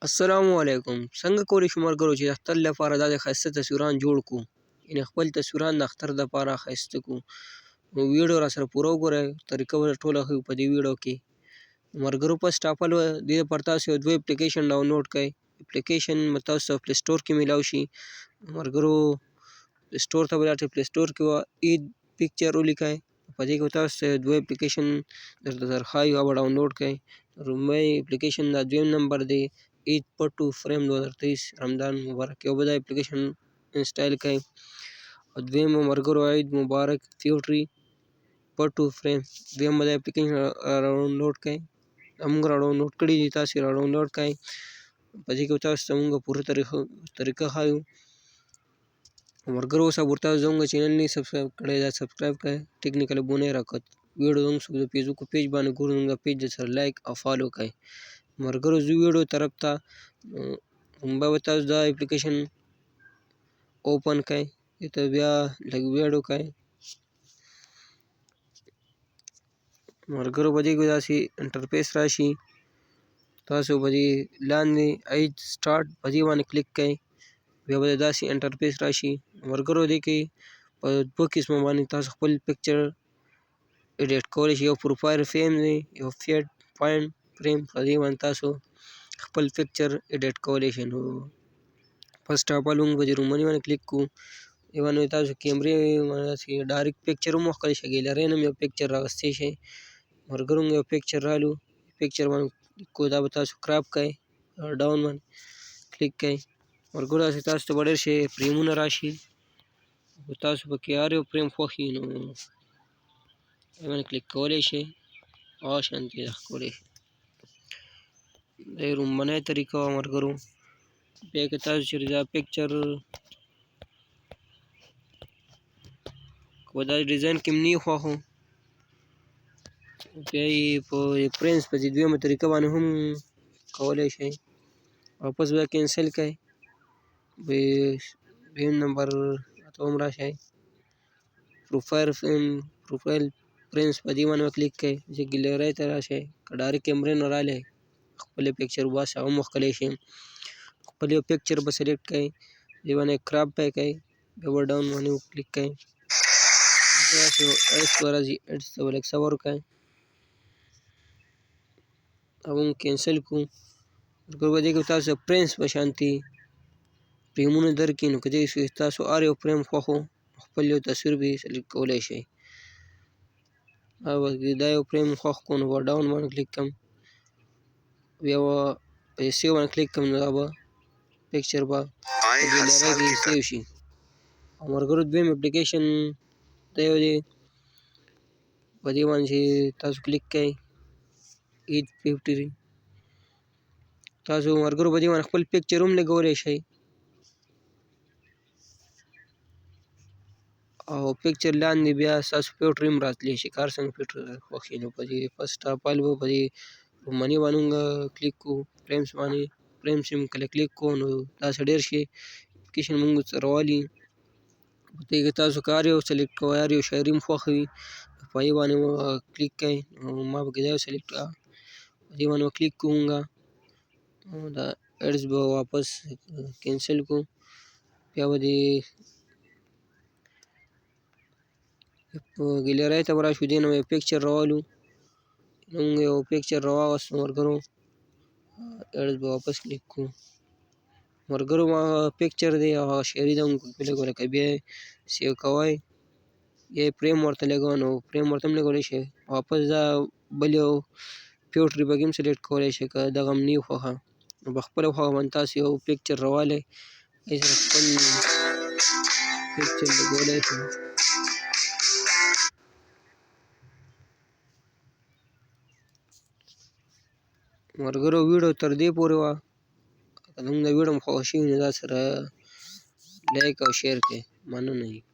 السلام علیکم. څنګه کولی شو ملګرو چې د اختر لپاره داسې ښایسته تصویران جوړ کړو، یعنې خپل تصویران د اختر دپاره ښایسته کړو. نو ویډیو راسره پوره وګورئ، طریقه به ټوله ښیو په دې ویډیو کې. ملګرو فسټ اف ال دې لپاره تاسو یو دوه اپلیکیشن ډاونلوډ کړئ. اپلیکیشن به تاسو ته پلی سټور کې میلاو شي. ملګرو پلی سټور ته به لاړ شئ، پلی سټور کې به اید پکچر ولیکئ. په دې کې به تاسو ته دوه اپلیکیشن درته درښایي، هغه به ډاونلوډ کړئ. لومړی اپلیکیشن دا دویم نمبر دی عید پټو فریم 2023 رمضان مبارک، یو به دا اپلیکیشن انسټال کړئ. او دویم ملګرو عید مبارک فیوټري پټو فریم، دویم به دا اپلیکیشن راډاونلوډ کړئ. موږ راډاونلوډ کړي دي، تاسې راډاونلوډ کړئ. په دې کې به تاسو ته موږ پوره طریقه ښایو. ملګرو اوس ورته زموږ چینل نه سبسکرایب کړی دا سبسکرایب کړئ. ټیکنیکل ابونه یې راکړه ویډیو زموږ د فیسبوک پیج باندې ګورو، زموږ پیج سره لایک او فالو کړئ. ملګرو زه ویډیو طرف ته به تاسو دا اپلیکیشن اوپن کړئ، دې ته بیا لږ ویډ وکړئ. ملګرو په دې کې داسې انټرفیس راشي، تاسو په دې لاندې عید سټارټ په دې باندې کلیک کړئ، بیا به داسې انټرفیس راشي. ملګرو دې کې په دوه قسمه باندې تاسو خپل پکچر ایډیټ کولی شئ. یو پروفایل فریم دی، یو فیډ پوینټ فریم. په دې باندې تاسو خپل پکچر ایډیټ کولی شئ. نو فسټ اف ال موږ به دې رومني باندې کلیک کړو. دې باندې تاسو کیمرې ډایرکټ پکچر هم واخیستی شئ، ګیلرۍ نه هم یو پکچر رااخیستی شئ. ملګرو موږ یو پکچر رالو، پکچر باندې کلیک کړو، دا به تاسو کراپ کړئ، ډاون باندې کلیک کړئ. ملګرو داسې تاسو ته به ډېر شي فریمونه راشي، تاسو پکې هر یو فریم خوښ وي نو دې باندې کلیک کولی شئ، هغه شانتې یې ښکلی شي. دا یې لومړنۍ طریقه وه ملګرو. بیا که تاسو چېرې دا پکچر که په دا ډیزاین کې هم نه یې خوښ و، بیا یې په پرنس په دې دویمه طریقه باندې هم کولی شئ. واپس بیا کینسل کړئ، دویم نمبر ته هم راشئ، پروفایل پرنس په دې باندې به کلیک کړئ. چې ګیلرۍ ته راشئ، که ډایرکټ کیمرې نه راغلی خپل پکچر وباسئ، هغه هم وښکلی شئ. خپل یو پکچر به سلیکټ کړئ، دې باندې کراپ به یې کړئ، بیا به ډاون باندې کلیک کړئ. داسې ایډز به راځي، ایډز ته به لږ صبر وکړئ، هغه هم کینسل کړو. ملګرو په دې کې تاسو پرنس په شانتې فریمونه درکړي، نو که دې تاسو هر یو فریم خوښ و خپل یو تصویر به یې سلیکټ کولی شئ. دا یو فریم خوښ کړو نو به ډاون باندې کلیک کړم، بیا به په سیو باندې کلیک کړم، نو دا به پکچر به په ګیلرۍ کې سیو شي. او ملګرو دویم اپلیکیشن دا یو دی، په دې باندې چې تاسو کلیک کړئ عید فیوټري. تاسو ملګرو په دې باندې خپل پکچر هم لګولی شئ او پکچر لاندې بیا ستاسو فیوټر هم راتلی شي، که هر څنګه فیوټر خوښوي. نو په دې فسټ اف ال به په دې رومني باندې موږ کلیک کړو، فریمس باندې فریمس هم کله کلیک کړو نو داسې ډېر شي اپلیکیشن موږ سره والي. په دې کې تاسو که هر یو سلیکټ کوئ، هر یو شاعري هم خوښ وي، په هغې باندې کلیک کړئ. ما پکې دا یو سلیکټ کړه، په دې باندې به کلیک کړو موږ، دا ایډز به واپس کینسل کړو. بیا به دې ګیلرۍ ته به راشو، دې نه به یو پکچر راوالو. موږ یو پکچر راواغستو ملګرو، ایډز به واپس کلیک کړو. ملګرو هغه پکچر دی، هغه شاعري ده، موږ پکې لګوله. که بیا یې سیو کوئ، بیا یې فریم ورته لګوه، نو فریم ورته هم لګولی شئ. واپس دا بل یو فیوټري پکې هم سلیکټ کولی شئ، که دغه هم نه وي خوښه نو په خپله خوښه باندې تاسو یو پکچر راوالئ، هغې سره خپل پکچر لګولی شئ. ملګرو ویډیو تر دې پورې وه، که زموږ دا ویډیو مو خوښه شوې نو دا سره لایک او شیر کړئ. مننه.